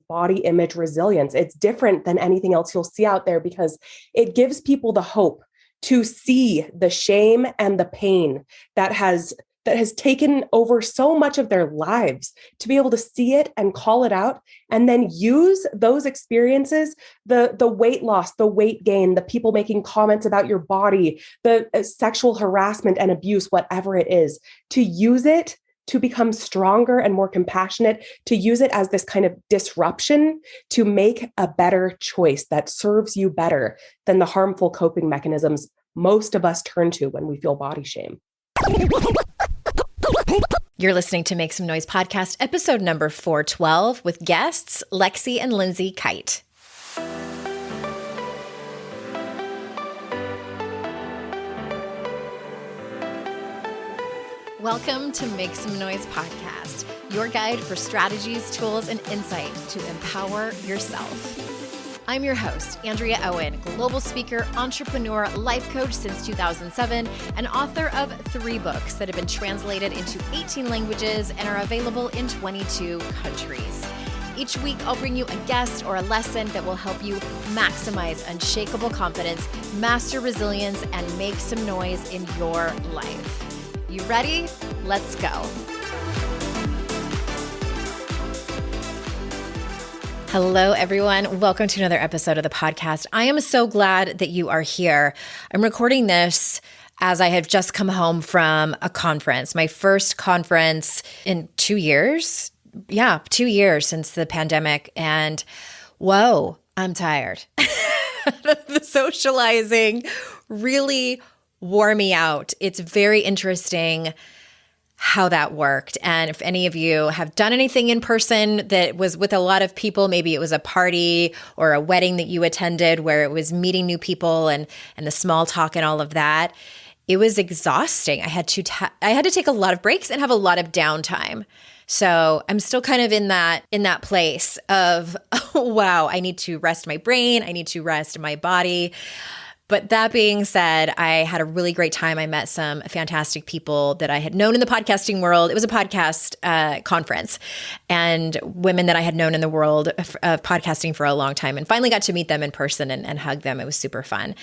body image resilience. It's different than anything else you'll see out there because it gives people the hope to see the shame and the pain that has taken over so much of their lives, to be able to see it and call it out, and then use those experiences, the weight loss, the weight gain, the people making comments about your body, the sexual harassment and abuse, whatever it is, to use it to become stronger and more compassionate, to use it as this kind of disruption to make a better choice that serves you better than the harmful coping mechanisms most of us turn to when we feel body shame. You're listening to Make Some Noise podcast, episode number 412, with guests Lexie and Lindsay Kite. Welcome to Make Some Noise podcast, your guide for strategies, tools, and insight to empower yourself. I'm your host, Andrea Owen, global speaker, entrepreneur, life coach since 2007, and author of 3 books that have been translated into 18 languages and are available in 22 countries. Each week, I'll bring you a guest or a lesson that will help you maximize unshakable confidence, master resilience, and make some noise in your life. You ready? Let's go. Hello, everyone. Welcome to another episode of the podcast. I am so glad that you are here. I'm recording this as I have just come home from a conference, my first conference in 2 years. Yeah, 2 years since the pandemic. And whoa, I'm tired. The socializing really wore me out. It's very interesting how that worked. And if any of you have done anything in person that was with a lot of people, maybe it was a party or a wedding that you attended where it was meeting new people and the small talk and all of that, it was exhausting. I had to take a lot of breaks and have a lot of downtime. So I'm still kind of in that place of, oh, wow, I need to rest my brain. I need to rest my body. But that being said, I had a really great time. I met some fantastic people that I had known in the podcasting world. It was a podcast conference, and women that I had known in the world of podcasting for a long time, and finally got to meet them in person and hug them. It was super fun.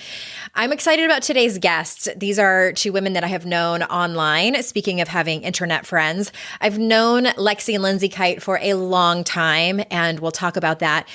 I'm excited about today's guests. These are 2 women that I have known online. Speaking of having internet friends, I've known Lexie and Lindsay Kite for a long time, and we'll talk about that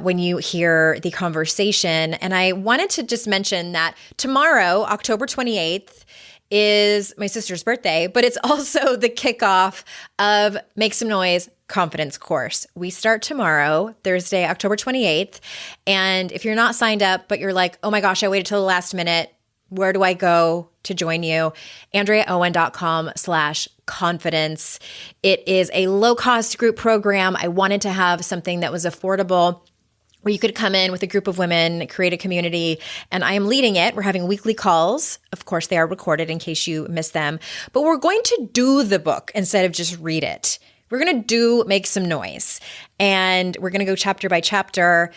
when you hear the conversation. And I wanted to just mention that tomorrow, October 28th, is my sister's birthday, but it's also the kickoff of Make Some Noise Confidence course. We start tomorrow, Thursday, October 28th. And if you're not signed up, but you're like, oh my gosh, I waited till the last minute, where do I go to join you? AndreaOwen.com/confidence. It is a low-cost group program. I wanted to have something that was affordable, where you could come in with a group of women, create a community, and I am leading it. We're having weekly calls. Of course, they are recorded in case you miss them, but we're going to do the book instead of just read it. We're going to Make Some Noise, and we're going to go chapter by chapter.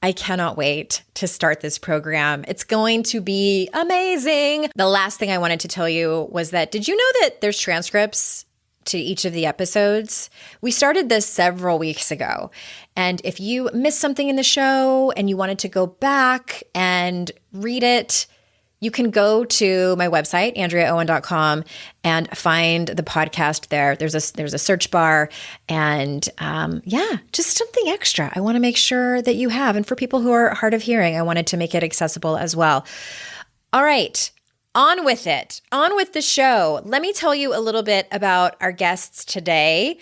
I cannot wait to start this program. It's going to be amazing. The last thing I wanted to tell you was that, did you know that there's transcripts to each of the episodes? We started this several weeks ago. And if you missed something in the show and you wanted to go back and read it, you can go to my website, AndreaOwen.com, and find the podcast there. There's a search bar, and just something extra I want to make sure that you have. And for people who are hard of hearing, I wanted to make it accessible as well. All right. On with it. On with the show. Let me tell you a little bit about our guests today.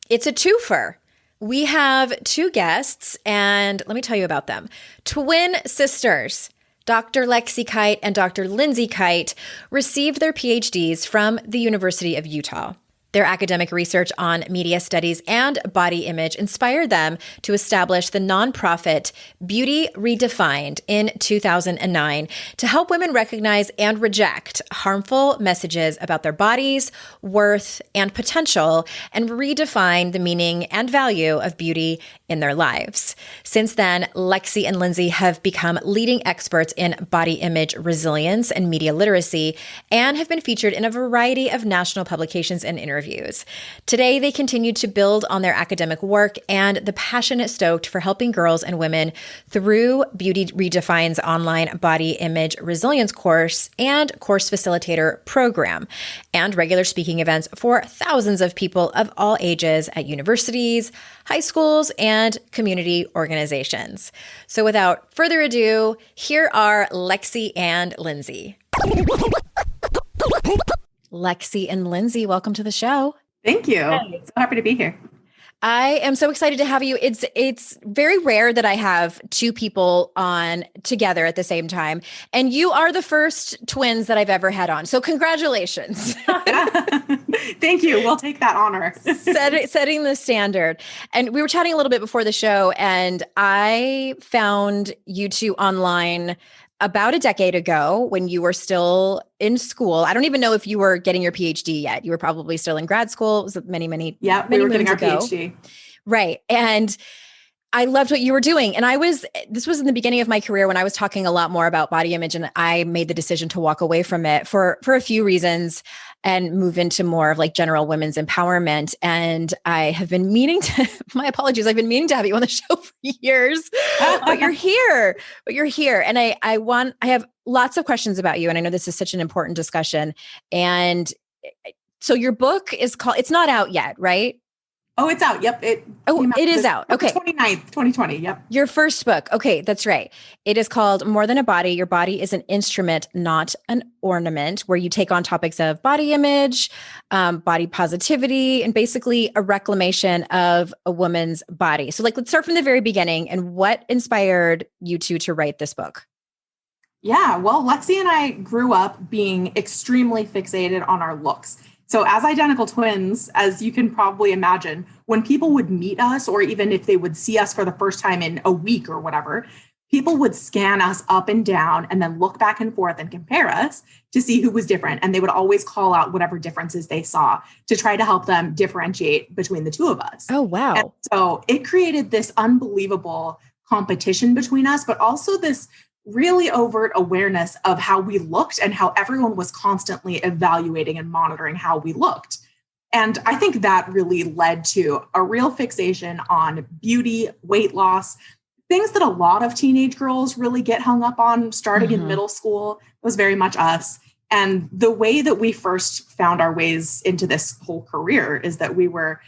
It's a twofer. We have 2 guests, and let me tell you about them. Twin sisters, Dr. Lexie Kite and Dr. Lindsay Kite, received their PhDs from the University of Utah. Their academic research on media studies and body image inspired them to establish the nonprofit Beauty Redefined in 2009 to help women recognize and reject harmful messages about their bodies, worth, and potential, and redefine the meaning and value of beauty in their lives. Since then, Lexie and Lindsay have become leading experts in body image resilience and media literacy and have been featured in a variety of national publications and interviews. Today, they continue to build on their academic work and the passion it stoked for helping girls and women through Beauty Redefine's online body image resilience course and course facilitator program, and regular speaking events for thousands of people of all ages at universities, high schools, and community organizations. So without further ado, here are Lexie and Lindsay. Lexie and Lindsay, welcome to the show. Thank you. Hey. So happy to be here. I am so excited to have you. It's very rare that I have two people on together at the same time. And you are the first twins that I've ever had on. So congratulations. Thank you. We'll take that honor. Setting the standard. And we were chatting a little bit before the show, and I found you two online about a decade ago when you were still in school. I don't even know if you were getting your PhD yet. You were probably still in grad school. It was many we were getting our PhD. Right. And I loved what you were doing. And this was in the beginning of my career when I was talking a lot more about body image, and I made the decision to walk away from it for a few reasons and move into more of like general women's empowerment. And I have been meaning to, my apologies, I've been meaning to have you on the show for years, but you're here. And I have lots of questions about you. And I know this is such an important discussion. And so your book is called, it's not out yet, right? Oh, it's out. Yep. It is out. Okay. 29th, 2020. Yep. Your first book. Okay. That's right. It is called More Than a Body. Your Body is an Instrument, Not an Ornament, where you take on topics of body image, body positivity, and basically a reclamation of a woman's body. So let's start from the very beginning. And what inspired you two to write this book? Yeah. Well, Lexie and I grew up being extremely fixated on our looks. So as identical twins, as you can probably imagine, when people would meet us, or even if they would see us for the first time in a week or whatever, people would scan us up and down and then look back and forth and compare us to see who was different. And they would always call out whatever differences they saw to try to help them differentiate between the two of us. Oh, wow. And so it created this unbelievable competition between us, but also this really overt awareness of how we looked and how everyone was constantly evaluating and monitoring how we looked. And I think that really led to a real fixation on beauty, weight loss, things that a lot of teenage girls really get hung up on starting in middle school. It was very much us. And the way that we first found our ways into this whole career is that we were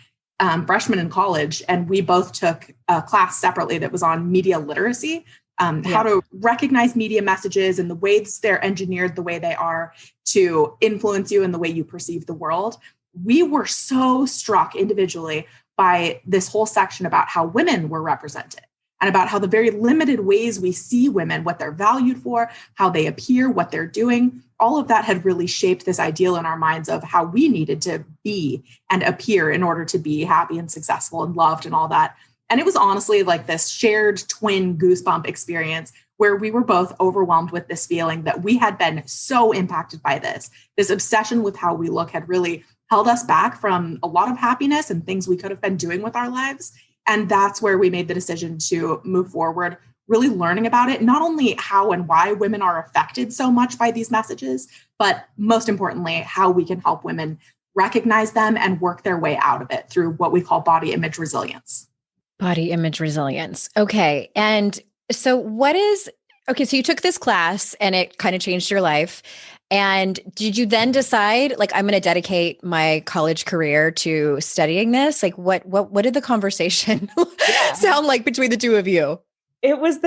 freshmen in college, and we both took a class separately that was on media literacy. How to recognize media messages and the ways they're engineered the way they are to influence you in the way you perceive the world. We were so struck individually by this whole section about how women were represented and about how the very limited ways we see women, what they're valued for, how they appear, what they're doing, all of that had really shaped this ideal in our minds of how we needed to be and appear in order to be happy and successful and loved and all that. And it was honestly like this shared twin goosebump experience where we were both overwhelmed with this feeling that we had been so impacted by this. This obsession with how we look had really held us back from a lot of happiness and things we could have been doing with our lives. And that's where we made the decision to move forward, really learning about it, not only how and why women are affected so much by these messages, but most importantly, how we can help women recognize them and work their way out of it through what we call body image resilience. Body image resilience. Okay. And so so you took this class and it kind of changed your life. And did you then decide, like, I'm going to dedicate my college career to studying this? Like, what did the conversation sound like between the two of you? It was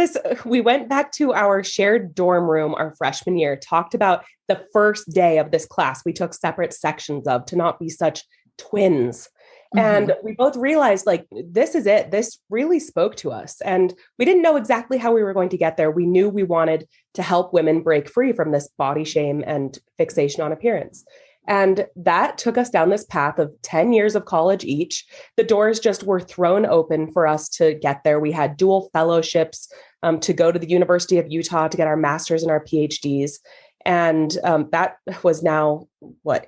we went back to our shared dorm room our freshman year, talked about the first day of this class we took separate sections of to not be such twins. And we both realized, like, this is it. This really spoke to us. And we didn't know exactly how we were going to get there. We knew we wanted to help women break free from this body shame and fixation on appearance. And that took us down this path of 10 years of college each. The doors just were thrown open for us to get there. We had dual fellowships to go to the University of Utah to get our master's and our PhDs. And that was now,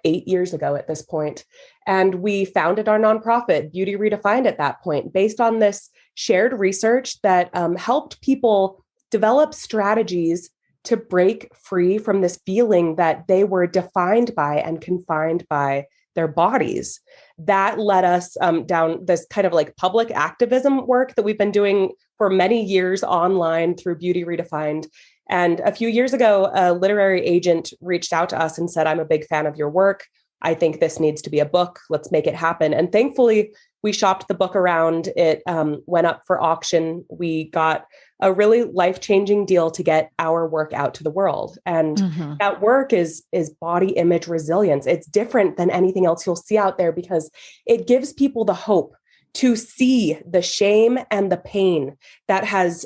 8 years ago at this point. And we founded our nonprofit, Beauty Redefined, at that point, based on this shared research that helped people develop strategies to break free from this feeling that they were defined by and confined by their bodies. That led us down this kind of like public activism work that we've been doing for many years online through Beauty Redefined. And a few years ago, a literary agent reached out to us and said, "I'm a big fan of your work. I think this needs to be a book. Let's make it happen." And thankfully, we shopped the book around. It went up for auction. We got a really life-changing deal to get our work out to the world. And that work is body image resilience. It's different than anything else you'll see out there because it gives people the hope to see the shame and the pain that has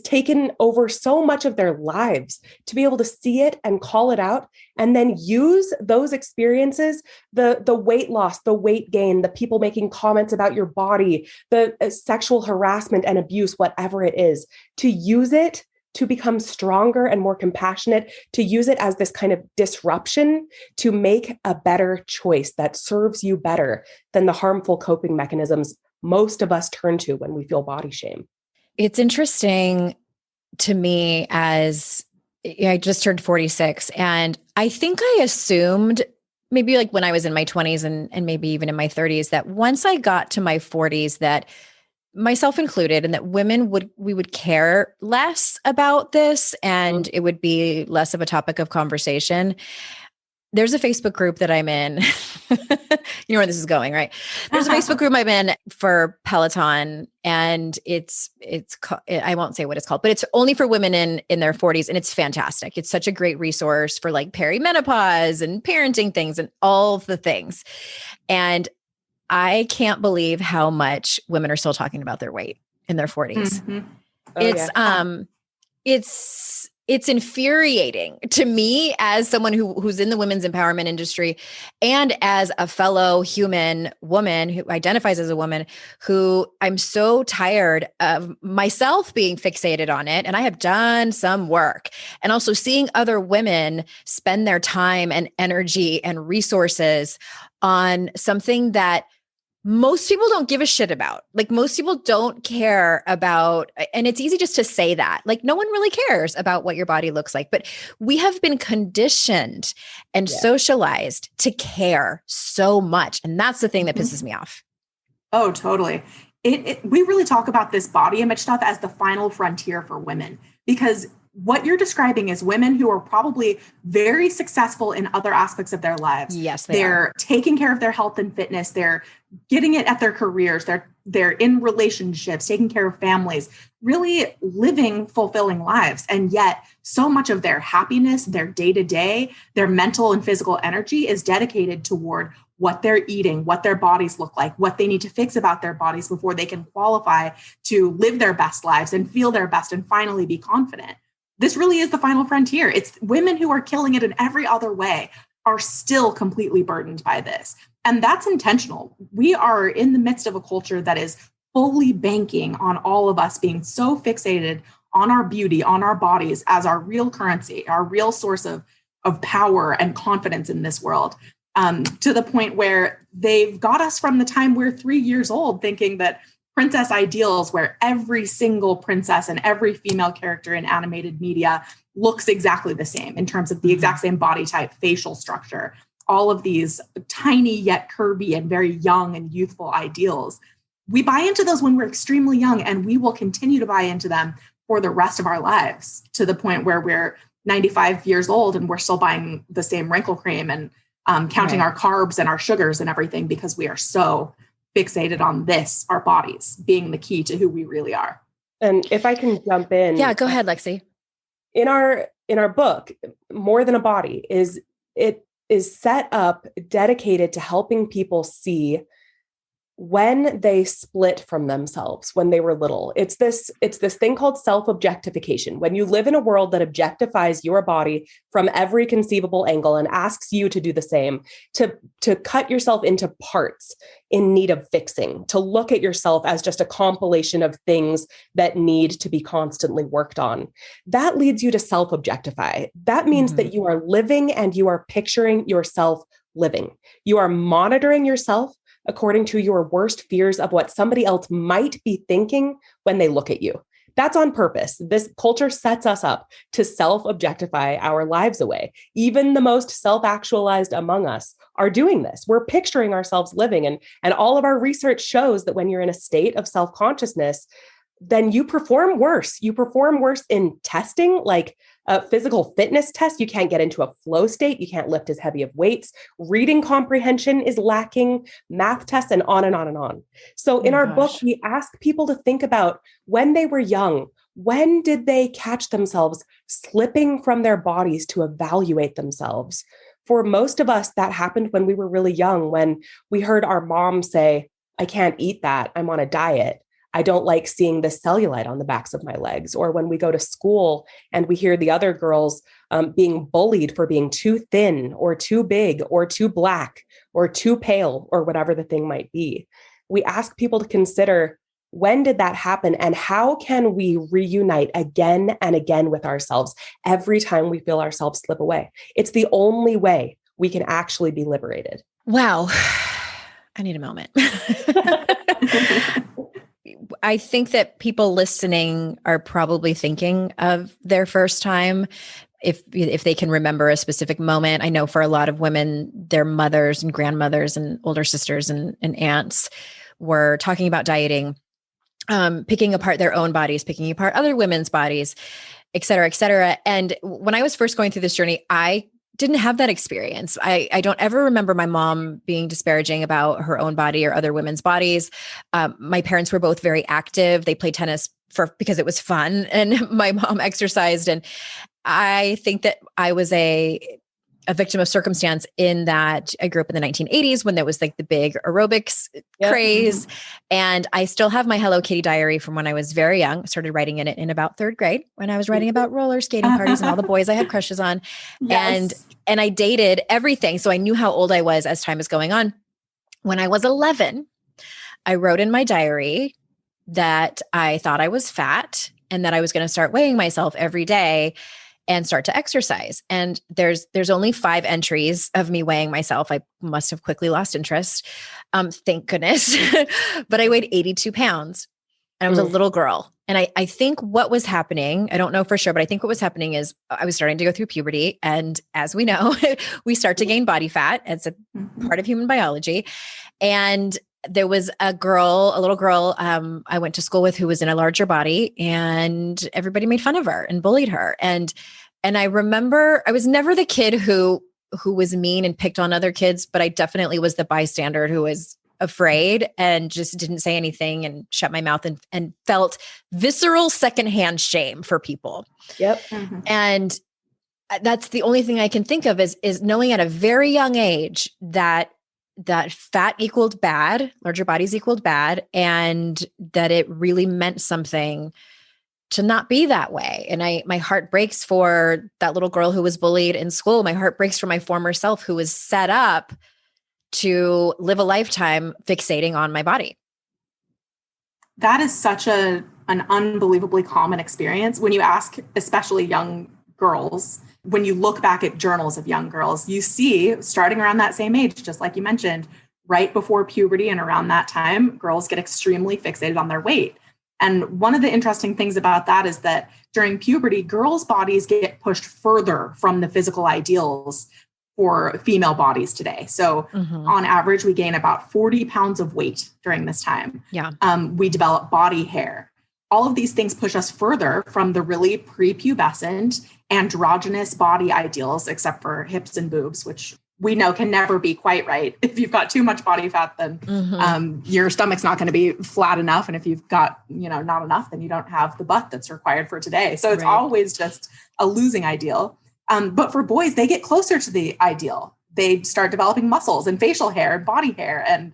taken over so much of their lives, to be able to see it and call it out, and then use those experiences, the weight loss, the weight gain, the people making comments about your body, the sexual harassment and abuse, whatever it is, to use it to become stronger and more compassionate, to use it as this kind of disruption to make a better choice that serves you better than the harmful coping mechanisms most of us turn to when we feel body shame. It's interesting to me as I just turned 46, and I think I assumed maybe like when I was in my 20s and maybe even in my 30s that once I got to my 40s, that myself included, and that we would care less about this and it would be less of a topic of conversation. There's a Facebook group that I'm in. You know where this is going, right? There's a Facebook group I'm in for Peloton, and it's I won't say what it's called, but it's only for women in their 40s, and it's fantastic. It's such a great resource for like perimenopause and parenting things and all the things. And I can't believe how much women are still talking about their weight in their 40s. It's infuriating to me as someone who's in the women's empowerment industry and as a fellow human woman who identifies as a woman, who I'm so tired of myself being fixated on it. And I have done some work, and also seeing other women spend their time and energy and resources on something that most people don't give a shit about. Like most people don't care about, and it's easy just to say that, like no one really cares about what your body looks like, but we have been conditioned and socialized to care so much. And that's the thing that pisses me off. Oh, totally. We really talk about this body image stuff as the final frontier for women, because what you're describing is women who are probably very successful in other aspects of their lives. Yes, they're taking care of their health and fitness. They're getting it at their careers. They're in relationships, taking care of families, really living fulfilling lives. And yet so much of their happiness, their day-to-day, their mental and physical energy is dedicated toward what they're eating, what their bodies look like, what they need to fix about their bodies before they can qualify to live their best lives and feel their best and finally be confident. This really is the final frontier. It's women who are killing it in every other way are still completely burdened by this. And that's intentional. We are in the midst of a culture that is fully banking on all of us being so fixated on our beauty, on our bodies as our real currency, our real source of power and confidence in this world, to the point where they've got us from the time we're 3 years old thinking that princess ideals, where every single princess and every female character in animated media looks exactly the same in terms of the exact same body type, facial structure, all of these tiny yet curvy and very young and youthful ideals. We buy into those when we're extremely young, and we will continue to buy into them for the rest of our lives, to the point where we're 95 years old and we're still buying the same wrinkle cream and counting our carbs and our sugars and everything, because we are so fixated on this, our bodies being the key to who we really are. And if I can jump in. Yeah, go ahead, Lexie. In our book, More Than a Body is set up dedicated to helping people see when they split from themselves when they were little. It's this thing called self-objectification. When you live in a world that objectifies your body from every conceivable angle and asks you to do the same, to cut yourself into parts in need of fixing, to look at yourself as just a compilation of things that need to be constantly worked on. That leads you to self-objectify. That means that you are living and you are picturing yourself living. You are monitoring yourself according to your worst fears of what somebody else might be thinking when they look at you. That's on purpose. This culture sets us up to self-objectify our lives away. Even the most self-actualized among us are doing this. We're picturing ourselves living, and all of our research shows that when you're in a state of self-consciousness, then you perform worse. You perform worse in testing, like a physical fitness test. You can't get into a flow state. You can't lift as heavy of weights. Reading comprehension is lacking, math tests, and on and on and on. So in our book, we ask people to think about when they were young, when did they catch themselves slipping from their bodies to evaluate themselves? For most of us, that happened when we were really young, when we heard our mom say, I can't eat that, I'm on a diet. I don't like seeing the cellulite on the backs of my legs. Or when we go to school and we hear the other girls being bullied for being too thin or too big or too black or too pale or whatever the thing might be. We ask people to consider, when did that happen and how can we reunite again and again with ourselves every time we feel ourselves slip away? It's the only way we can actually be liberated. Wow. I need a moment. I think that people listening are probably thinking of their first time, if they can remember a specific moment. I know for a lot of women, their mothers and grandmothers and older sisters and aunts were talking about dieting, picking apart their own bodies, picking apart other women's bodies, et cetera, et cetera. And when I was first going through this journey, I didn't have that experience. I don't ever remember my mom being disparaging about her own body or other women's bodies. My parents were both very active. They played tennis because it was fun, and my mom exercised. And I think that I was a victim of circumstance in that I grew up in the 1980s when there was like the big aerobics craze. And I still have my Hello Kitty diary from when I was very young. I started writing in it in about third grade when I was writing about roller skating parties and all the boys I had crushes on. Yes. And I dated everything. So I knew how old I was as time was going on. When I was 11, I wrote in my diary that I thought I was fat and that I was going to start weighing myself every day and start to exercise. And there's only 5 entries of me weighing myself. I must have quickly lost interest. Thank goodness. But I weighed 82 pounds and I was a little girl. And I think what was happening, I don't know for sure, but I think what was happening is I was starting to go through puberty. And as we know, we start to gain body fat. It's a part of human biology. And there was a little girl I went to school with who was in a larger body, and everybody made fun of her and bullied her. And I remember I was never the kid who was mean and picked on other kids, but I definitely was the bystander who was afraid and just didn't say anything and shut my mouth and felt visceral secondhand shame for people. Yep. And that's the only thing I can think of is knowing at a very young age that fat equaled bad, larger bodies equaled bad, and that it really meant something to not be that way. And my heart breaks for that little girl who was bullied in school. My heart breaks for my former self who was set up to live a lifetime fixating on my body. That is such an unbelievably common experience. When you ask, especially young girls, when you look back at journals of young girls, you see starting around that same age, just like you mentioned, right before puberty and around that time, girls get extremely fixated on their weight. And one of the interesting things about that is that during puberty, girls' bodies get pushed further from the physical ideals for female bodies today. So on average, we gain about 40 pounds of weight during this time. Yeah. We develop body hair. All of these things push us further from the really prepubescent androgynous body ideals, except for hips and boobs, which we know can never be quite right. If you've got too much body fat, then your stomach's not going to be flat enough. And if you've got, not enough, then you don't have the butt that's required for today. So it's always just a losing ideal. But for boys, they get closer to the ideal. They start developing muscles and facial hair and body hair and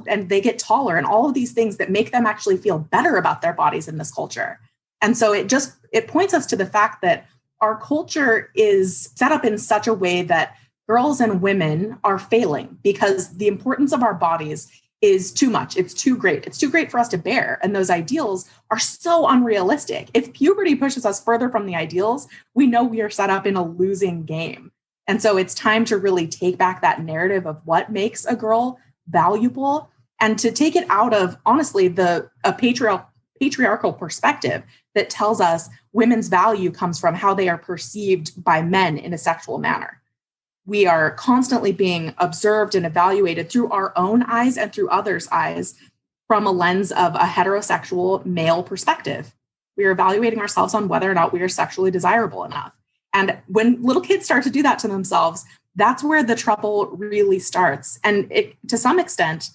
and they get taller and all of these things that make them actually feel better about their bodies in this culture. And so it points us to the fact that our culture is set up in such a way that girls and women are failing because the importance of our bodies is too much. It's too great. It's too great for us to bear. And those ideals are so unrealistic. If puberty pushes us further from the ideals, we know we are set up in a losing game. And so it's time to really take back that narrative of what makes a girl valuable, and to take it out of, honestly, a patriarchal perspective that tells us women's value comes from how they are perceived by men in a sexual manner. We are constantly being observed and evaluated through our own eyes and through others' eyes from a lens of a heterosexual male perspective. We are evaluating ourselves on whether or not we are sexually desirable enough. And when little kids start to do that to themselves, that's where the trouble really starts. And to some extent,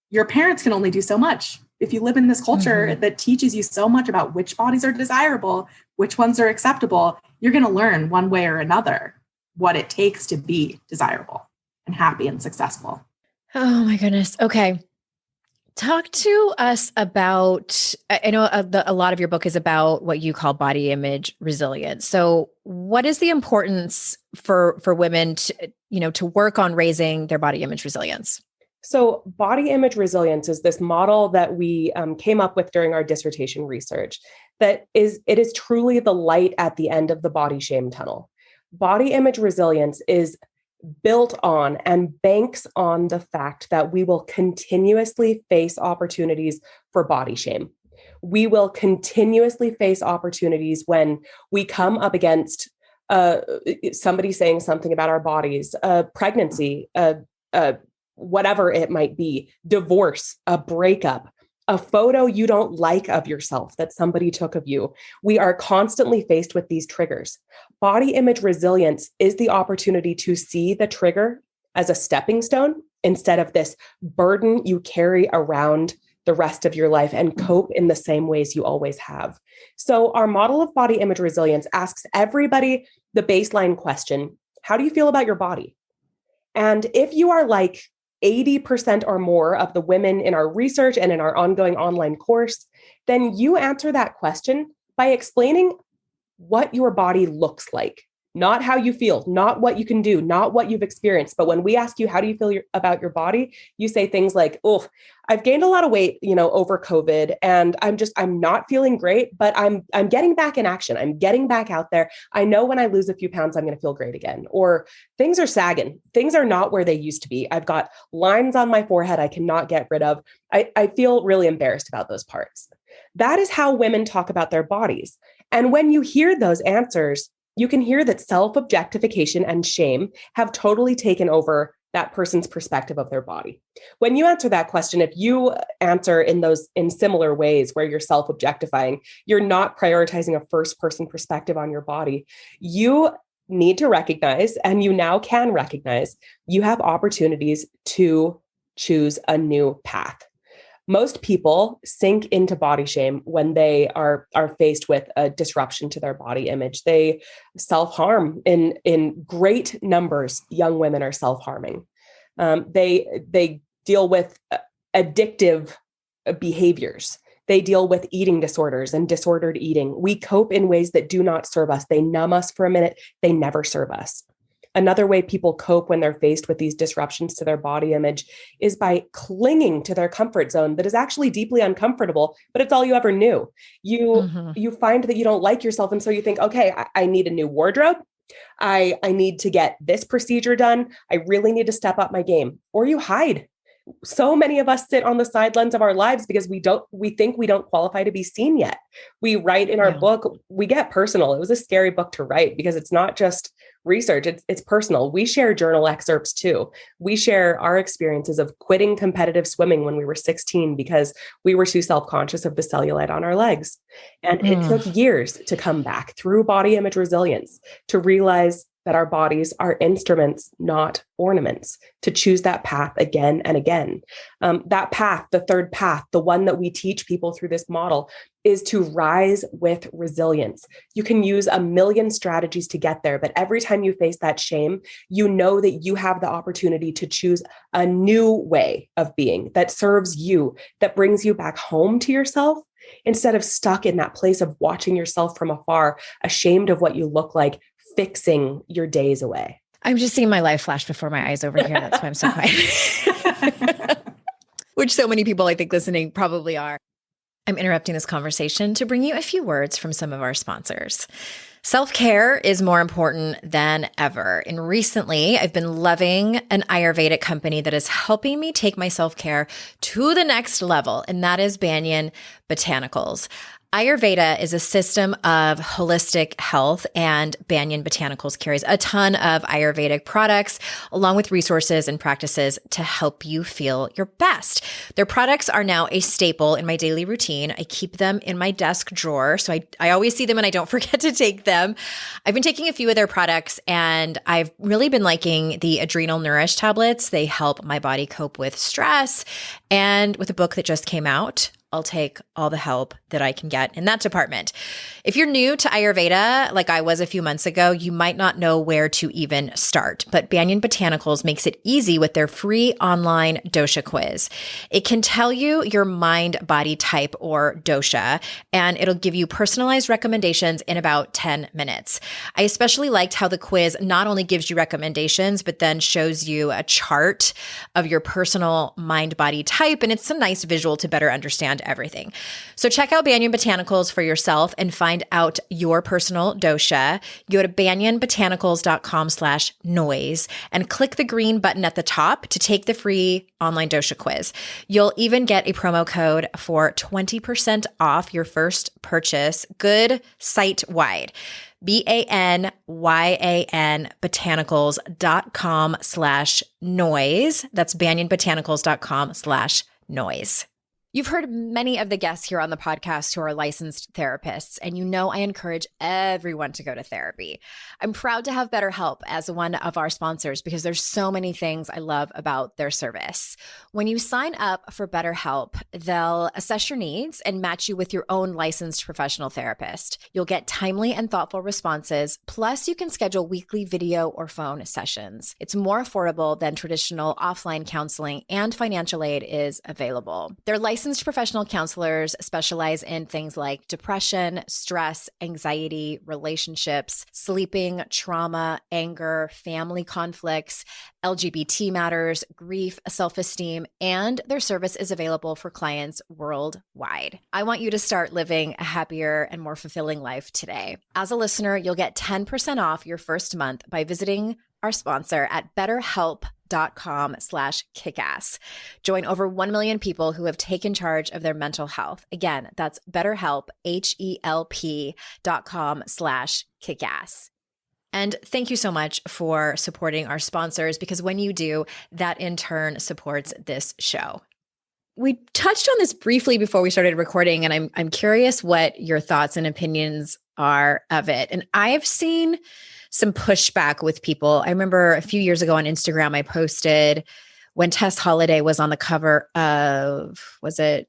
your parents can only do so much. If you live in this culture that teaches you so much about which bodies are desirable, which ones are acceptable, you're going to learn one way or another what it takes to be desirable and happy and successful. Oh my goodness. Okay. Talk to us about, I know a lot of your book is about what you call body image resilience. So what is the importance for women to work on raising their body image resilience? So body image resilience is this model that we came up with during our dissertation research it is truly the light at the end of the body shame tunnel. Body image resilience is built on and banks on the fact that we will continuously face opportunities for body shame. We will continuously face opportunities when we come up against somebody saying something about our bodies, pregnancy, whatever it might be, divorce, a breakup, a photo you don't like of yourself that somebody took of you. We are constantly faced with these triggers. Body image resilience is the opportunity to see the trigger as a stepping stone instead of this burden you carry around the rest of your life and cope in the same ways you always have. So our model of body image resilience asks everybody the baseline question, how do you feel about your body? And if you are like 80% or more of the women in our research and in our ongoing online course, then you answer that question by explaining what your body looks like, not how you feel, not what you can do, not what you've experienced. But when we ask you, how do you feel about your body? You say things like, oh, I've gained a lot of weight, over COVID, and I'm not feeling great, but I'm getting back in action. I'm getting back out there. I know when I lose a few pounds, I'm going to feel great again. Or things are sagging. Things are not where they used to be. I've got lines on my forehead I cannot get rid of. I feel really embarrassed about those parts. That is how women talk about their bodies. And when you hear those answers, you can hear that self-objectification and shame have totally taken over that person's perspective of their body. When you answer that question, if you answer in similar ways where you're self-objectifying, you're not prioritizing a first-person perspective on your body, you need to recognize, and you now can recognize, you have opportunities to choose a new path. Most people sink into body shame when they are faced with a disruption to their body image. They self-harm in great numbers. Young women are self-harming. They deal with addictive behaviors. They deal with eating disorders and disordered eating. We cope in ways that do not serve us. They numb us for a minute. They never serve us. Another way people cope when they're faced with these disruptions to their body image is by clinging to their comfort zone that is actually deeply uncomfortable, but it's all you ever knew. You find that you don't like yourself. And so you think, okay, I need a new wardrobe. I need to get this procedure done. I really need to step up my game. Or you hide. So many of us sit on the sidelines of our lives because we think we don't qualify to be seen yet. We write in our book, we get personal. It was a scary book to write because it's not just research, it's personal. We share journal excerpts too. We share our experiences of quitting competitive swimming when we were 16 because we were too self-conscious of the cellulite on our legs. And it took years to come back through body image resilience to realize that our bodies are instruments, not ornaments, to choose that path again and again. That path, the third path, the one that we teach people through this model, is to rise with resilience. You can use a million strategies to get there, but every time you face that shame, you know that you have the opportunity to choose a new way of being that serves you, that brings you back home to yourself, instead of stuck in that place of watching yourself from afar, ashamed of what you look like, fixing your days away. I'm just seeing my life flash before my eyes over here. That's why I'm so quiet. Which so many people, I think, listening probably are. I'm interrupting this conversation to bring you a few words from some of our sponsors. Self-care is more important than ever. And recently, I've been loving an Ayurvedic company that is helping me take my self-care to the next level, and that is Banyan Botanicals. Ayurveda is a system of holistic health, and Banyan Botanicals carries a ton of Ayurvedic products along with resources and practices to help you feel your best. Their products are now a staple in my daily routine. I keep them in my desk drawer, so I always see them and I don't forget to take them. I've been taking a few of their products and I've really been liking the Adrenal Nourish tablets. They help my body cope with stress, and with a book that just came out, I'll take all the help that I can get in that department. If you're new to Ayurveda, like I was a few months ago, you might not know where to even start, but Banyan Botanicals makes it easy with their free online dosha quiz. It can tell you your mind, body type, or dosha, and it'll give you personalized recommendations in about 10 minutes. I especially liked how the quiz not only gives you recommendations, but then shows you a chart of your personal mind, body type, and it's a nice visual to better understand everything. So check out Banyan Botanicals for yourself and find out your personal dosha. Go to banyanbotanicals.com/noise and click the green button at the top to take the free online dosha quiz. You'll even get a promo code for 20% off your first purchase. Good site-wide. BANYAN botanicals.com/noise. That's banyanbotanicals.com/noise. You've heard many of the guests here on the podcast who are licensed therapists, and you know I encourage everyone to go to therapy. I'm proud to have BetterHelp as one of our sponsors because there's so many things I love about their service. When you sign up for BetterHelp, they'll assess your needs and match you with your own licensed professional therapist. You'll get timely and thoughtful responses, plus you can schedule weekly video or phone sessions. It's more affordable than traditional offline counseling, and financial aid is available. Their licensed professional counselors specialize in things like depression, stress, anxiety, relationships, sleeping, trauma, anger, family conflicts, LGBT matters, grief, self-esteem, and their service is available for clients worldwide. I want you to start living a happier and more fulfilling life today. As a listener, you'll get 10% off your first month by visiting our sponsor at betterhelp.com/kickass. Join over 1 million people who have taken charge of their mental health. Again, that's betterhelp, HELP.com/kickass. And thank you so much for supporting our sponsors, because when you do, that in turn supports this show. We touched on this briefly before we started recording, and I'm curious what your thoughts and opinions are of it. And I've seen some pushback with people. I remember a few years ago on Instagram, I posted when Tess Holliday was on the cover of, was it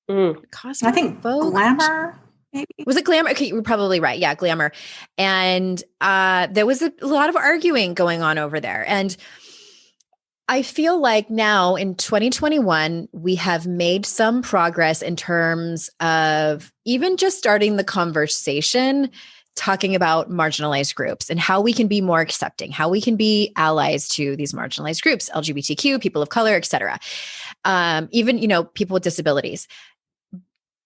Cosmic I think Vogue? Glamour, maybe. Was it Glamour? Okay, you're probably right. Yeah, Glamour. And there was a lot of arguing going on over there. And I feel like now in 2021, we have made some progress in terms of even just starting the conversation, talking about marginalized groups and how we can be more accepting, how we can be allies to these marginalized groups, LGBTQ, people of color, et cetera. Even, people with disabilities.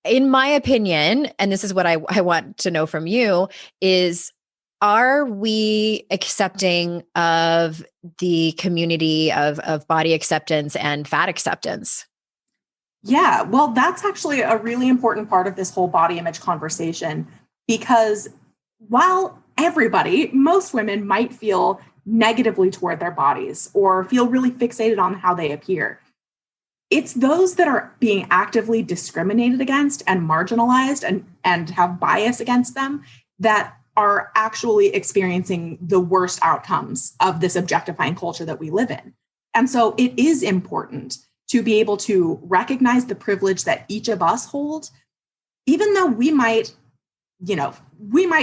In my opinion, and this is what I want to know from you, is are we accepting of the community of body acceptance and fat acceptance? Yeah, well, that's actually a really important part of this whole body image conversation, because while most women might feel negatively toward their bodies or feel really fixated on how they appear, it's those that are being actively discriminated against and marginalized and have bias against them that are actually experiencing the worst outcomes of this objectifying culture that we live in. And so it is important to be able to recognize the privilege that each of us hold, even though we might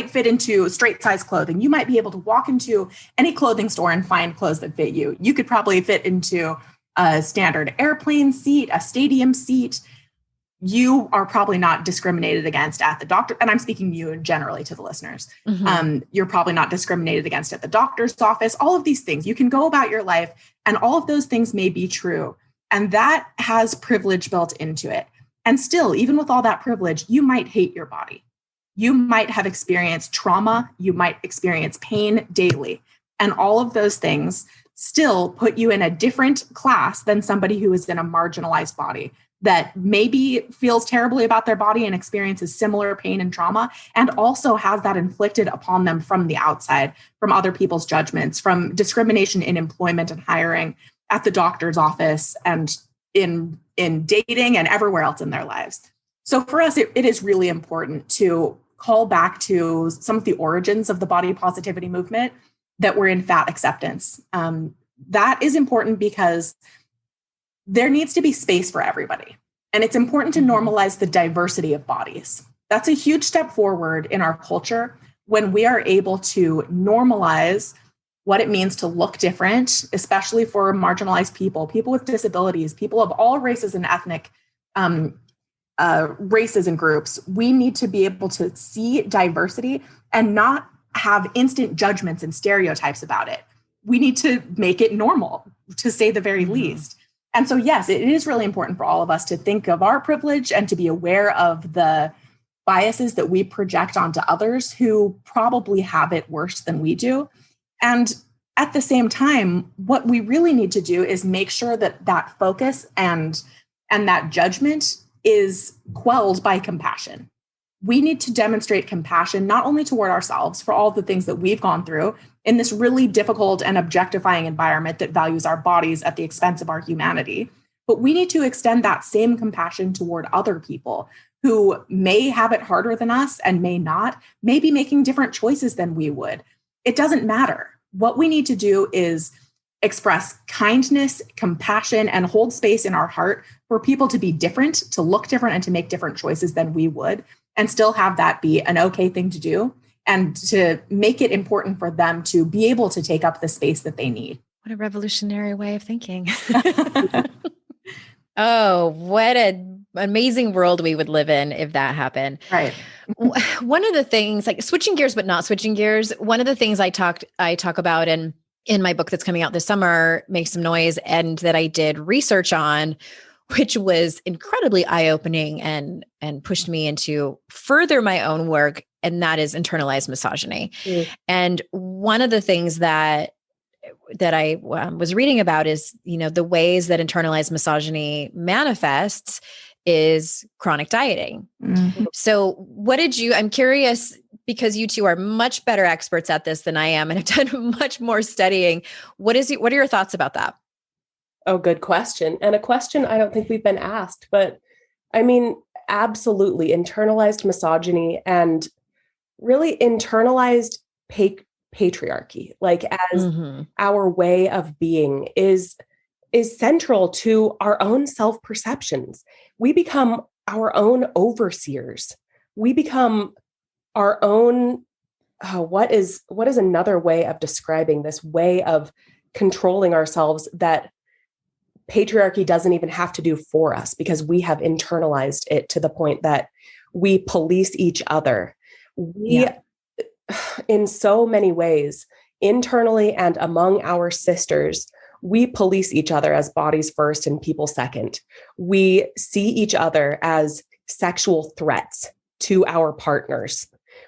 fit into straight size clothing. You might be able to walk into any clothing store and find clothes that fit you. You could probably fit into a standard airplane seat, a stadium seat. You are probably not discriminated against at the doctor. And I'm speaking you generally to the listeners. Mm-hmm. You're probably not discriminated against at the doctor's office. All of these things, you can go about your life and all of those things may be true. And that has privilege built into it. And still, even with all that privilege, you might hate your body. You might have experienced trauma, you might experience pain daily. And all of those things still put you in a different class than somebody who is in a marginalized body that maybe feels terribly about their body and experiences similar pain and trauma, and also has that inflicted upon them from the outside, from other people's judgments, from discrimination in employment and hiring, at the doctor's office, and in dating and everywhere else in their lives. So for us, it is really important to call back to some of the origins of the body positivity movement that were in fat acceptance. That is important because there needs to be space for everybody. And it's important to normalize the diversity of bodies. That's a huge step forward in our culture when we are able to normalize what it means to look different, especially for marginalized people, people with disabilities, people of all races and ethnic races and groups. We need to be able to see diversity and not have instant judgments and stereotypes about it. We need to make it normal, to say the very least. And so, yes, it is really important for all of us to think of our privilege and to be aware of the biases that we project onto others who probably have it worse than we do. And at the same time, what we really need to do is make sure that that focus and that judgment is quelled by compassion. We need to demonstrate compassion, not only toward ourselves for all the things that we've gone through in this really difficult and objectifying environment that values our bodies at the expense of our humanity, but we need to extend that same compassion toward other people who may have it harder than us and may not, may be making different choices than we would. It doesn't matter. What we need to do is express kindness, compassion, and hold space in our heart for people to be different, to look different, and to make different choices than we would, and still have that be an okay thing to do, and to make it important for them to be able to take up the space that they need. What a revolutionary way of thinking. Oh, what an amazing world we would live in if that happened. Right. One of the things, like switching gears, but not switching gears, one of the things I talk about in my book that's coming out this summer, Make Some Noise, and that I did research on, which was incredibly eye-opening and pushed me into further my own work, and that is internalized misogyny. And one of the things that I was reading about is, the ways that internalized misogyny manifests is chronic dieting. So I'm curious, because you two are much better experts at this than I am and have done much more studying. What are your thoughts about that? Oh, good question. And a question I don't think we've been asked, but I mean, absolutely internalized misogyny and really internalized patriarchy, like as our way of being is central to our own self-perceptions. We become our own overseers. We become our own, what is another way of describing this way of controlling ourselves that patriarchy doesn't even have to do for us, because we have internalized it to the point that we police each other. In so many ways, internally and among our sisters, we police each other as bodies first and people second. We see each other as sexual threats to our partners.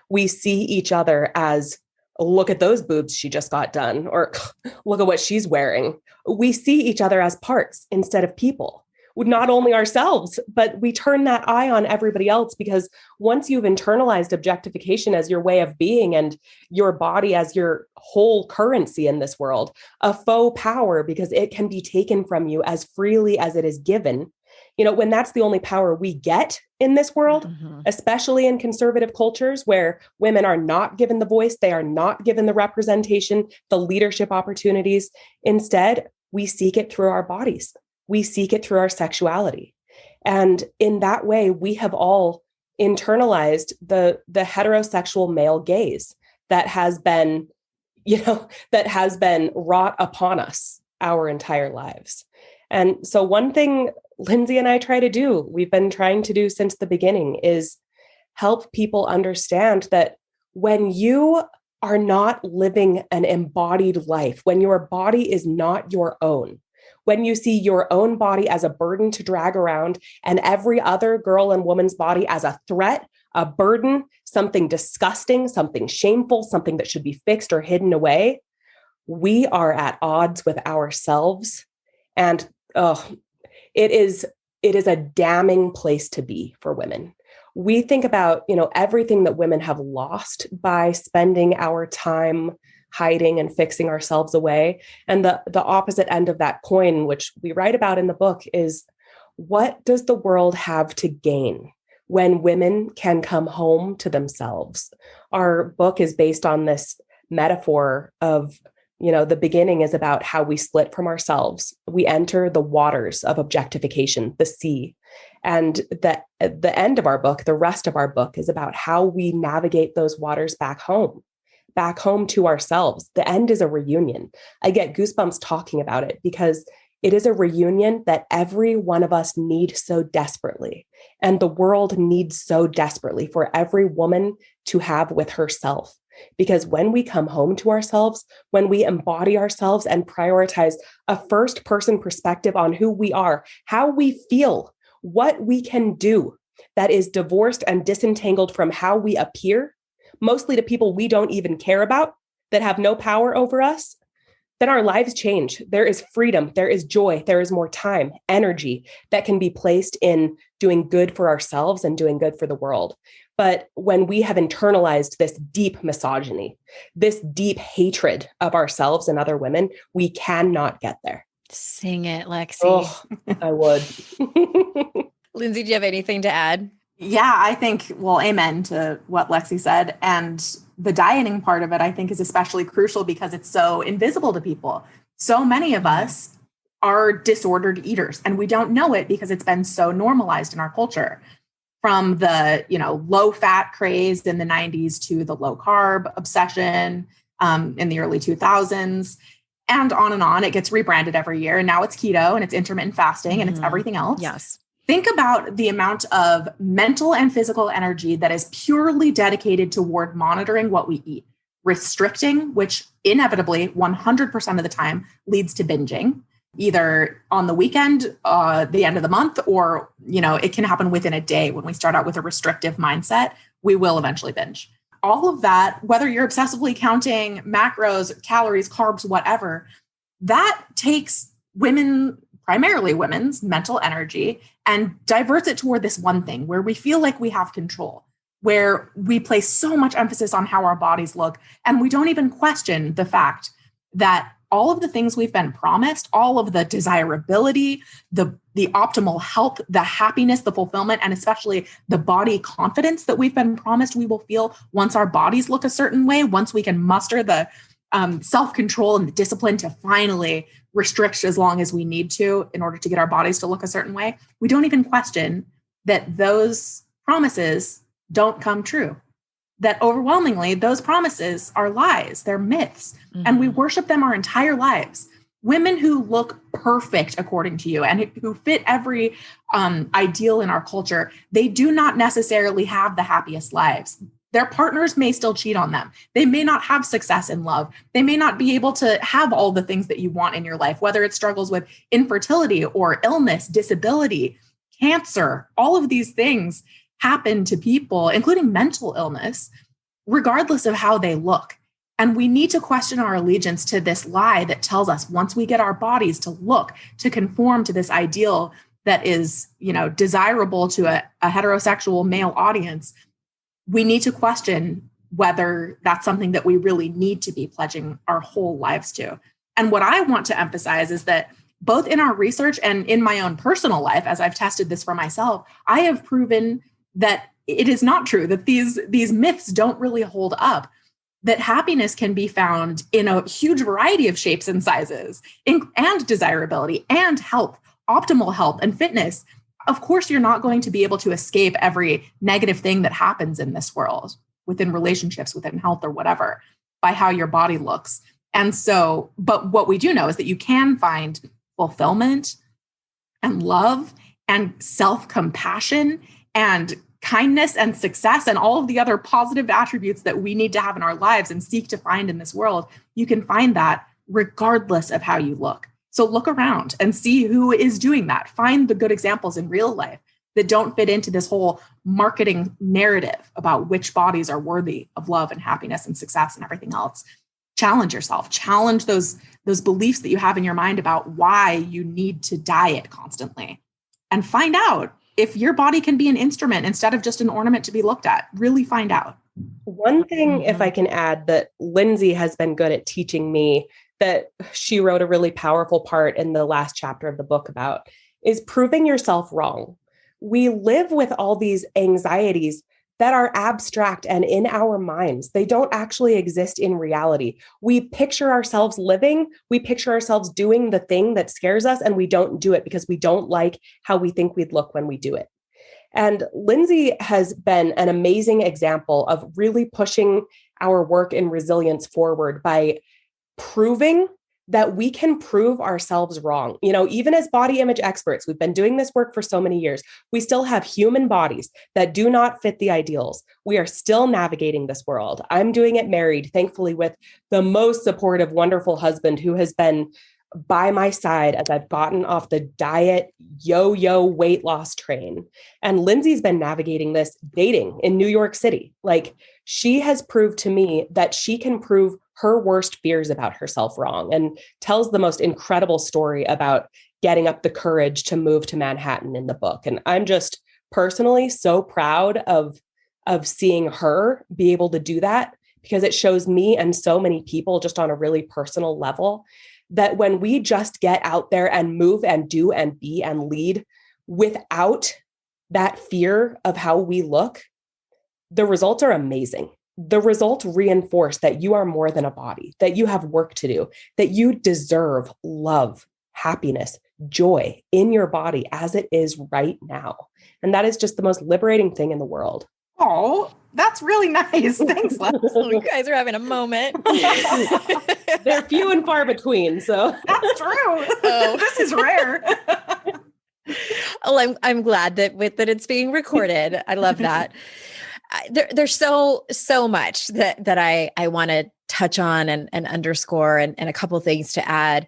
We see each other as, look at those boobs she just got done, or look at what she's wearing. We see each other as parts instead of people. Not only ourselves, but we turn that eye on everybody else, because once you've internalized objectification as your way of being and your body as your whole currency in this world, a faux power, because it can be taken from you as freely as it is given, when that's the only power we get in this world, especially in conservative cultures where women are not given the voice, they are not given the representation, the leadership opportunities. Instead, we seek it through our bodies. We seek it through our sexuality. And in that way, we have all internalized the heterosexual male gaze that has been, wrought upon us our entire lives. And so one thing Lindsay and I try to do, we've been trying to do since the beginning, is help people understand that when you are not living an embodied life, when your body is not your own, when you see your own body as a burden to drag around and every other girl and woman's body as a threat, a burden, something disgusting, something shameful, something that should be fixed or hidden away, we are at odds with ourselves. And it is a damning place to be for women. We think about, everything that women have lost by spending our time hiding and fixing ourselves away. And the opposite end of that coin, which we write about in the book, is what does the world have to gain when women can come home to themselves? Our book is based on this metaphor of, the beginning is about how we split from ourselves. We enter the waters of objectification, the sea. And the end of our book, the rest of our book, is about how we navigate those waters back home to ourselves. The end is a reunion. I get goosebumps talking about it because it is a reunion that every one of us need so desperately. And the world needs so desperately for every woman to have with herself. Because when we come home to ourselves, when we embody ourselves and prioritize a first person perspective on who we are, how we feel, what we can do that is divorced and disentangled from how we appear, mostly to people we don't even care about, that have no power over us, then our lives change. There is freedom, there is joy, there is more time, energy that can be placed in doing good for ourselves and doing good for the world. But when we have internalized this deep misogyny, this deep hatred of ourselves and other women, we cannot get there. Sing it, Lexie. Oh, I would. Lindsay, do you have anything to add? Yeah, I think, amen to what Lexie said. And the dieting part of it, I think, is especially crucial because it's so invisible to people. So many of us are disordered eaters, and we don't know it because it's been so normalized in our culture. From the, low fat craze in the 90s to the low carb obsession in the early 2000s, and on. It gets rebranded every year. And now it's keto and it's intermittent fasting and it's everything else. Yes. Think about the amount of mental and physical energy that is purely dedicated toward monitoring what we eat, restricting, which inevitably 100% of the time leads to binging, either on the weekend, the end of the month, or, it can happen within a day. When we start out with a restrictive mindset, we will eventually binge. All of that, whether you're obsessively counting macros, calories, carbs, whatever, that takes primarily women's mental energy and diverts it toward this one thing where we feel like we have control, where we place so much emphasis on how our bodies look. And we don't even question the fact that all of the things we've been promised, all of the desirability, the optimal health, the happiness, the fulfillment, and especially the body confidence that we've been promised we will feel once our bodies look a certain way, once we can muster the self-control and the discipline to finally restrict as long as we need to in order to get our bodies to look a certain way. We don't even question that those promises don't come true. That overwhelmingly, those promises are lies, they're myths, and we worship them our entire lives. Women who look perfect, according to you, and who fit every ideal in our culture, they do not necessarily have the happiest lives. Their partners may still cheat on them. They may not have success in love. They may not be able to have all the things that you want in your life, whether it's struggles with infertility or illness, disability, cancer. All of these things happen to people, including mental illness, regardless of how they look. And we need to question our allegiance to this lie that tells us once we get our bodies to look, to conform to this ideal that is, desirable to a heterosexual male audience, we need to question whether that's something that we really need to be pledging our whole lives to. And what I want to emphasize is that both in our research and in my own personal life, as I've tested this for myself, I have proven that it is not true, that these myths don't really hold up, that happiness can be found in a huge variety of shapes and sizes, and desirability and health, optimal health and fitness. Of course, you're not going to be able to escape every negative thing that happens in this world, within relationships, within health or whatever, by how your body looks. And so, but what we do know is that you can find fulfillment and love and self-compassion and kindness and success and all of the other positive attributes that we need to have in our lives and seek to find in this world. You can find that regardless of how you look. So look around and see who is doing that. Find the good examples in real life that don't fit into this whole marketing narrative about which bodies are worthy of love and happiness and success and everything else. Challenge yourself, challenge those beliefs that you have in your mind about why you need to diet constantly, and find out if your body can be an instrument instead of just an ornament to be looked at. Really find out. One thing, if I can add, that Lindsay has been good at teaching me, that she wrote a really powerful part in the last chapter of the book about, is proving yourself wrong. We live with all these anxieties that are abstract and in our minds. They don't actually exist in reality. We picture ourselves living, we picture ourselves doing the thing that scares us, and we don't do it because we don't like how we think we'd look when we do it. And Lindsay has been an amazing example of really pushing our work in resilience forward by proving that we can prove ourselves wrong. You know, even as body image experts, we've been doing this work for so many years. We still have human bodies that do not fit the ideals. We are still navigating this world. I'm doing it married, thankfully, with the most supportive, wonderful husband who has been by my side as I've gotten off the diet yo-yo weight loss train. And Lindsay's been navigating this dating in New York City. Like, she has proved to me that she can prove her worst fears about herself wrong, and tells the most incredible story about getting up the courage to move to Manhattan in the book. And I'm just personally so proud of seeing her be able to do that, because it shows me and so many people, just on a really personal level, that when we just get out there and move and do and be and lead without that fear of how we look, the results are amazing. The results reinforce that you are more than a body, that you have work to do, that you deserve love, happiness, joy in your body as it is right now. And that is just the most liberating thing in the world. Oh, that's really nice. Thanks, Lex. You guys are having a moment. They're few and far between. So that's true. Oh. This is rare. Oh, I'm glad that it's being recorded. I love that. There's so much that I want to touch on and underscore, and a couple of things to add.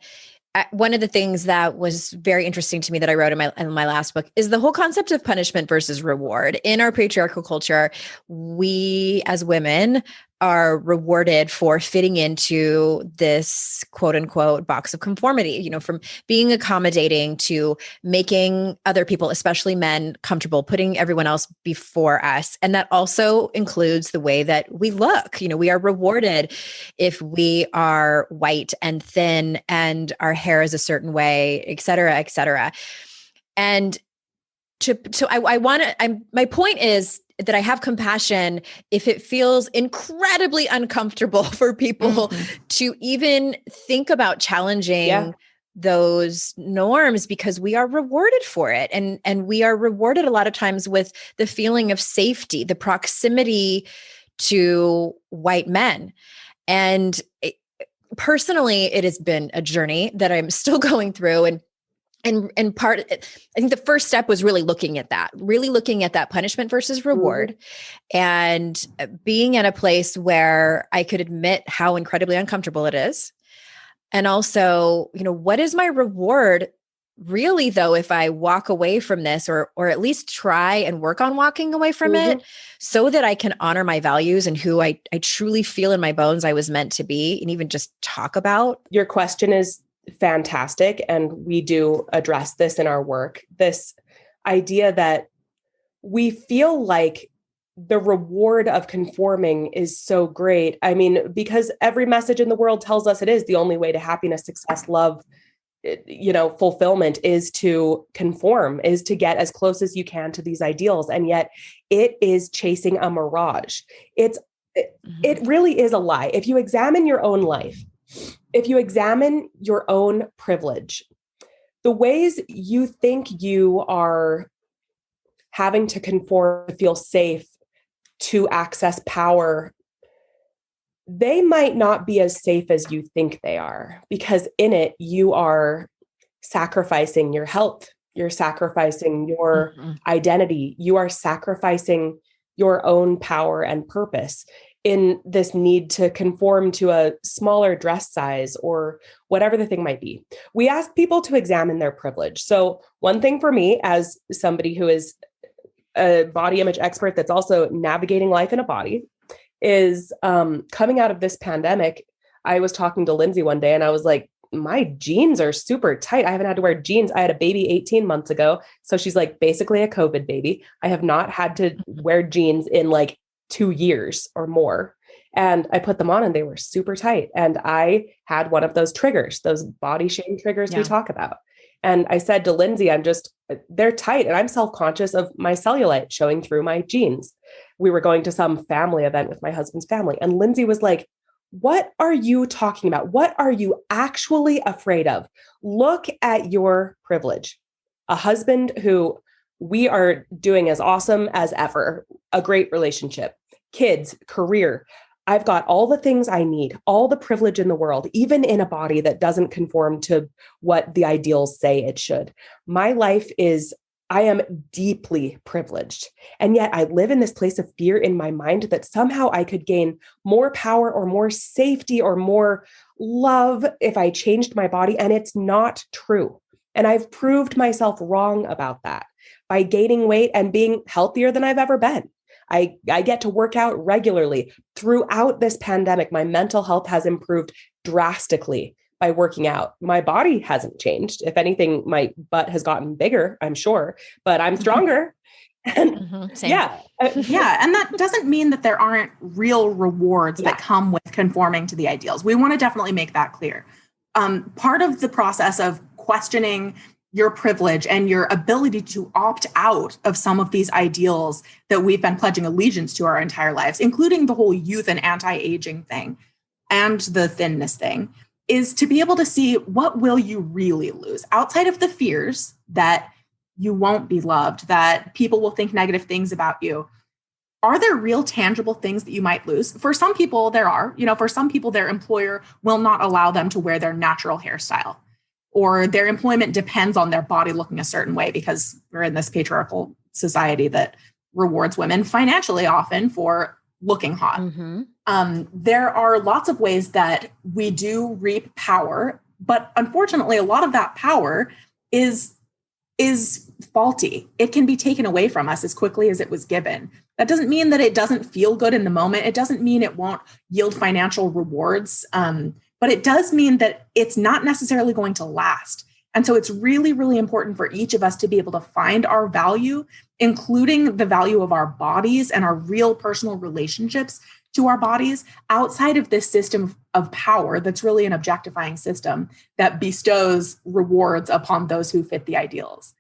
One of the things that was very interesting to me that I wrote in my last book is the whole concept of punishment versus reward. In our patriarchal culture, we as women are rewarded for fitting into this quote unquote box of conformity, you know, from being accommodating to making other people, especially men, comfortable, putting everyone else before us. And that also includes the way that we look. You know, we are rewarded if we are white and thin and our hair is a certain way, et cetera, et cetera. And my point is that I have compassion if it feels incredibly uncomfortable for people to even think about challenging those norms, because we are rewarded for it. And we are rewarded a lot of times with the feeling of safety, the proximity to white men. And personally, it has been a journey that I'm still going through. And part, I think the first step was really looking at that punishment versus reward, and being at a place where I could admit how incredibly uncomfortable it is. And also, you know, what is my reward really, though, if I walk away from this, or at least try and work on walking away from it, so that I can honor my values and who I truly feel in my bones I was meant to be, and even just talk about. Your question is fantastic. And we do address this in our work, this idea that we feel like the reward of conforming is so great. I mean, because every message in the world tells us it is the only way to happiness, success, love, you know, fulfillment is to conform, is to get as close as you can to these ideals. And yet it is chasing a mirage. It really is a lie. If you examine your own life, if you examine your own privilege, the ways you think you are having to conform to feel safe, to access power, they might not be as safe as you think they are, because in it, you are sacrificing your health, you're sacrificing your identity, you are sacrificing your own power and purpose in this need to conform to a smaller dress size or whatever the thing might be. We ask people to examine their privilege. So one thing for me, as somebody who is a body image expert that's also navigating life in a body, is coming out of this pandemic. I was talking to Lindsay one day and I was like, my jeans are super tight. I haven't had to wear jeans. I had a baby 18 months ago. So she's like basically a COVID baby. I have not had to wear jeans in like 2 years or more. And I put them on and they were super tight. And I had one of those triggers, those body shame triggers we talk about. And I said to Lindsay, they're tight and I'm self-conscious of my cellulite showing through my jeans. We were going to some family event with my husband's family. And Lindsay was like, what are you talking about? What are you actually afraid of? Look at your privilege. A husband who we are doing as awesome as ever, a great relationship, kids, career. I've got all the things I need, all the privilege in the world, even in a body that doesn't conform to what the ideals say it should. My life I am deeply privileged. And yet I live in this place of fear in my mind that somehow I could gain more power or more safety or more love if I changed my body. And it's not true. And I've proved myself wrong about that by gaining weight and being healthier than I've ever been. I get to work out regularly. Throughout this pandemic, my mental health has improved drastically by working out. My body hasn't changed. If anything, my butt has gotten bigger, I'm sure, but I'm stronger. And yeah. And that doesn't mean that there aren't real rewards that come with conforming to the ideals. We want to definitely make that clear. Part of the process of questioning your privilege and your ability to opt out of some of these ideals that we've been pledging allegiance to our entire lives, including the whole youth and anti-aging thing and the thinness thing, is to be able to see what will you really lose outside of the fears that you won't be loved, that people will think negative things about you. Are there real tangible things that you might lose? For some people, there are. For some people, their employer will not allow them to wear their natural hairstyle, or their employment depends on their body looking a certain way because we're in this patriarchal society that rewards women financially often for looking hot. There are lots of ways that we do reap power, but unfortunately, a lot of that power is faulty. It can be taken away from us as quickly as it was given. That doesn't mean that it doesn't feel good in the moment. It doesn't mean it won't yield financial rewards, but it does mean that it's not necessarily going to last. And so it's really, really important for each of us to be able to find our value, including the value of our bodies and our real personal relationships to our bodies outside of this system of power that's really an objectifying system that bestows rewards upon those who fit the ideals.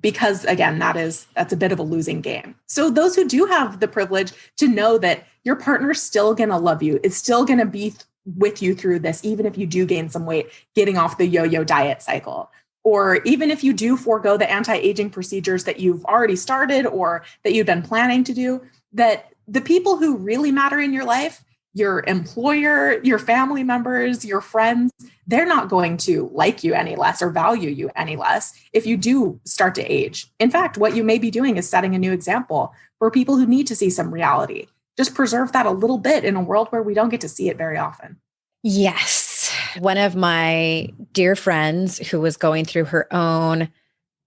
Because again, that's a bit of a losing game. So those who do have the privilege to know that your partner's still going to love you, is still going to be with you through this, even if you do gain some weight, getting off the yo-yo diet cycle, or even if you do forego the anti-aging procedures that you've already started or that you've been planning to do, that the people who really matter in your life, your employer, your family members, your friends, they're not going to like you any less or value you any less if you do start to age. In fact, what you may be doing is setting a new example for people who need to see some reality. Just preserve that a little bit in a world where we don't get to see it very often. Yes. One of my dear friends who was going through her own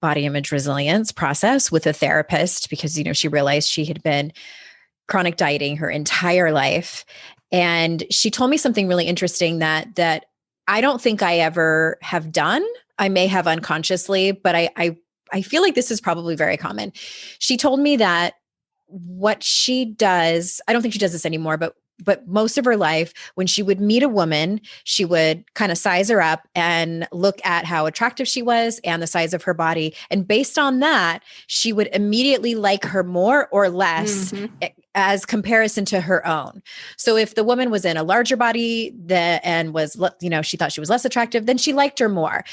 body image resilience process with a therapist because, she realized she had been chronic dieting her entire life. And she told me something really interesting that I don't think I ever have done. I may have unconsciously, but I feel like this is probably very common. She told me that what she does, I don't think she does this anymore, but most of her life, when she would meet a woman, she would kind of size her up and look at how attractive she was and the size of her body. And based on that, she would immediately like her more or less as comparison to her own. So if the woman was in a larger body and was, she thought she was less attractive, then she liked her more.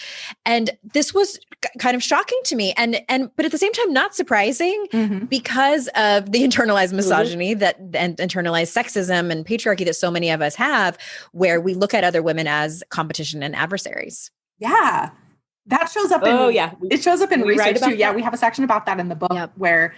And this was kind of shocking to me. But at the same time, not surprising because of the internalized misogyny and internalized sexism and patriarchy that so many of us have, where we look at other women as competition and adversaries. Yeah. That shows up it shows up in research too. Yeah, we have a section about that in the book where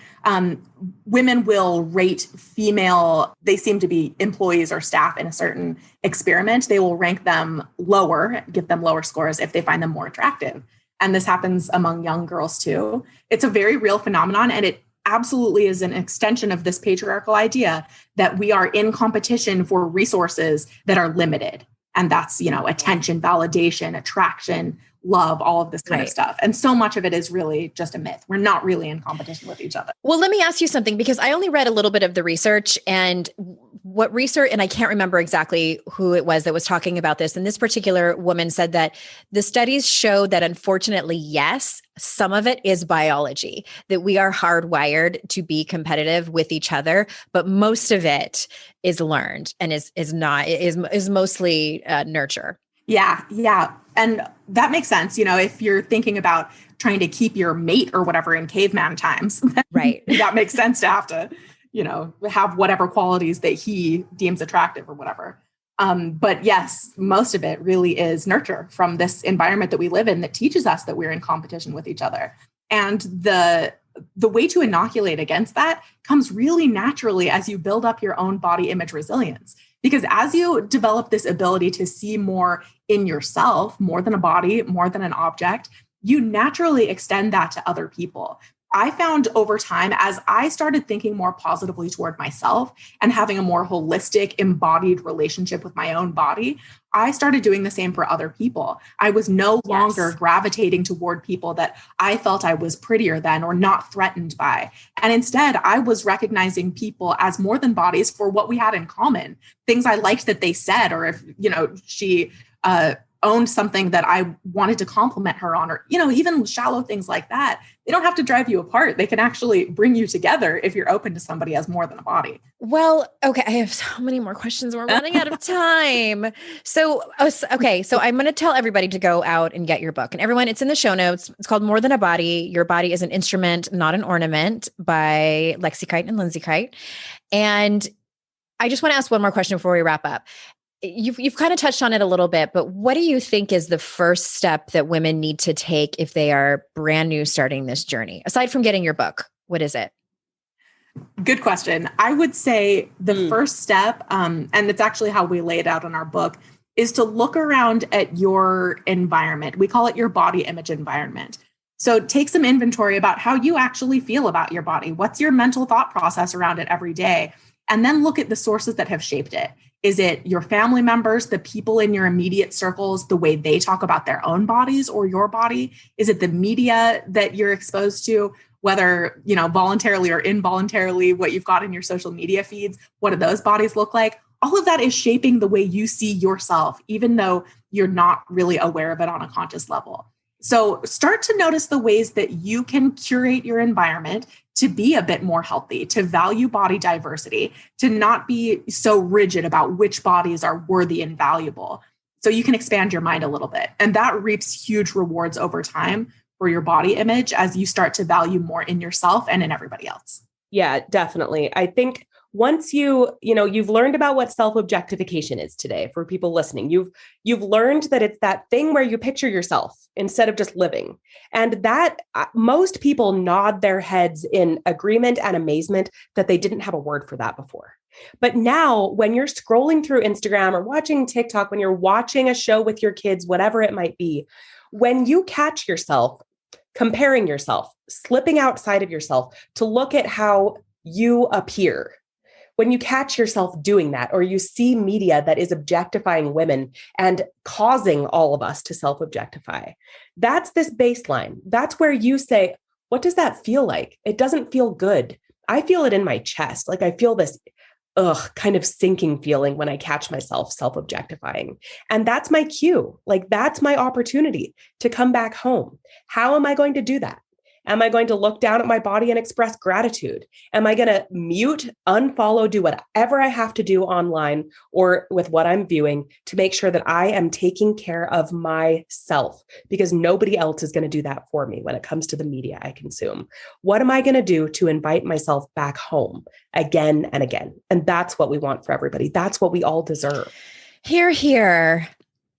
women will rate female, they seem to be employees or staff in a certain experiment. They will rank them lower, give them lower scores if they find them more attractive. And this happens among young girls too. It's a very real phenomenon. And absolutely is an extension of this patriarchal idea that we are in competition for resources that are limited. And that's, attention, validation, attraction, love, all of this kind of stuff. And so much of it is really just a myth. We're not really in competition with each other. Well, let me ask you something, because I only read a little bit of the research, and what research, and I can't remember exactly who it was that was talking about this. And this particular woman said that the studies show that, unfortunately, yes, some of it is biology, that we are hardwired to be competitive with each other, but most of it is learned and is mostly nurture. Yeah. And that makes sense. If you're thinking about trying to keep your mate or whatever in caveman times, right? That makes sense to have to, have whatever qualities that he deems attractive or whatever. But yes, most of it really is nurture from this environment that we live in that teaches us that we're in competition with each other. And the way to inoculate against that comes really naturally as you build up your own body image resilience. Because as you develop this ability to see more in yourself, more than a body, more than an object, you naturally extend that to other people. I found over time, as I started thinking more positively toward myself and having a more holistic, embodied relationship with my own body, I started doing the same for other people. I was no longer gravitating toward people that I felt I was prettier than or not threatened by. And instead, I was recognizing people as more than bodies for what we had in common, things I liked that they said, or if, she owned something that I wanted to compliment her on, or, even shallow things like that. They don't have to drive you apart. They can actually bring you together if you're open to somebody as more than a body. Well, okay. I have so many more questions. We're running out of time. So I'm going to tell everybody to go out and get your book. And everyone, it's in the show notes. It's called More Than a Body. Your Body is an Instrument, Not an Ornament, by Lexie Kite and Lindsay Kite. And I just want to ask one more question before we wrap up. You've kind of touched on it a little bit, but what do you think is the first step that women need to take if they are brand new starting this journey? Aside from getting your book, what is it? Good question. I would say the first step, and it's actually how we lay it out in our book, is to look around at your environment. We call it your body image environment. So take some inventory about how you actually feel about your body. What's your mental thought process around it every day? And then look at the sources that have shaped it. Is it your family members, the people in your immediate circles, the way they talk about their own bodies or your body? Is it the media that you're exposed to, whether, voluntarily or involuntarily, what you've got in your social media feeds? What do those bodies look like? All of that is shaping the way you see yourself, even though you're not really aware of it on a conscious level. So start to notice the ways that you can curate your environment to be a bit more healthy, to value body diversity, to not be so rigid about which bodies are worthy and valuable. So you can expand your mind a little bit. And that reaps huge rewards over time for your body image as you start to value more in yourself and in everybody else. Yeah, definitely. I think once you've learned about what self-objectification is today for people listening, you've learned that it's that thing where you picture yourself instead of just living. And that most people nod their heads in agreement and amazement that they didn't have a word for that before. But now when you're scrolling through Instagram or watching TikTok, when you're watching a show with your kids, whatever it might be, when you catch yourself comparing yourself, slipping outside of yourself to look at how you appear, when you catch yourself doing that, or you see media that is objectifying women and causing all of us to self-objectify, that's this baseline. That's where you say, what does that feel like? It doesn't feel good. I feel it in my chest. Like I feel this kind of sinking feeling when I catch myself self-objectifying. And that's my cue. Like that's my opportunity to come back home. How am I going to do that? Am I going to look down at my body and express gratitude? Am I going to mute, unfollow, do whatever I have to do online or with what I'm viewing to make sure that I am taking care of myself? Because nobody else is going to do that for me when it comes to the media I consume. What am I going to do to invite myself back home again and again? And that's what we want for everybody. That's what we all deserve. Hear, hear.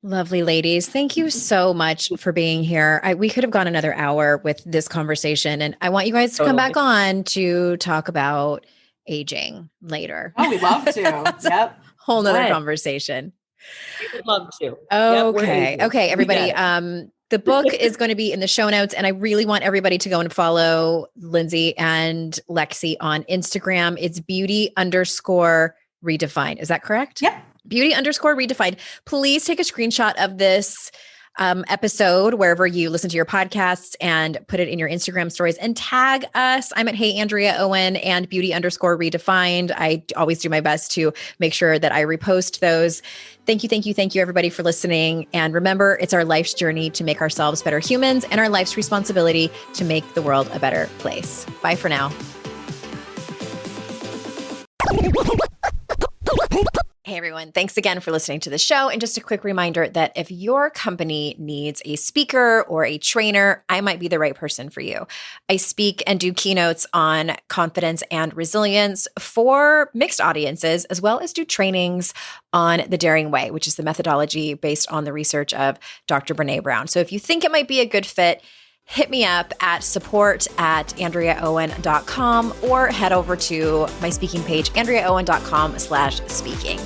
Lovely ladies. Thank you so much for being here. We could have gone another hour with this conversation, and I want you guys to come back on to talk about aging later. Oh, we'd love to. Yep. Whole nother conversation. We would love to. Okay. Okay, everybody. The book is going to be in the show notes, and I really want everybody to go and follow Lindsay and Lexie on Instagram. It's beauty_redefined. Is that correct? Yep. Beauty_redefined. Please take a screenshot of this episode wherever you listen to your podcasts and put it in your Instagram stories and tag us. I'm at Hey Andrea Owen and beauty_redefined. I always do my best to make sure that I repost those. Thank you, everybody, for listening. And remember, it's our life's journey to make ourselves better humans and our life's responsibility to make the world a better place. Bye for now. Hey everyone, thanks again for listening to the show. And just a quick reminder that if your company needs a speaker or a trainer, I might be the right person for you. I speak and do keynotes on confidence and resilience for mixed audiences, as well as do trainings on the Daring Way, which is the methodology based on the research of Dr. Brené Brown. So if you think it might be a good fit, hit me up at support@AndreaOwen.com or head over to my speaking page, AndreaOwen.com/speaking.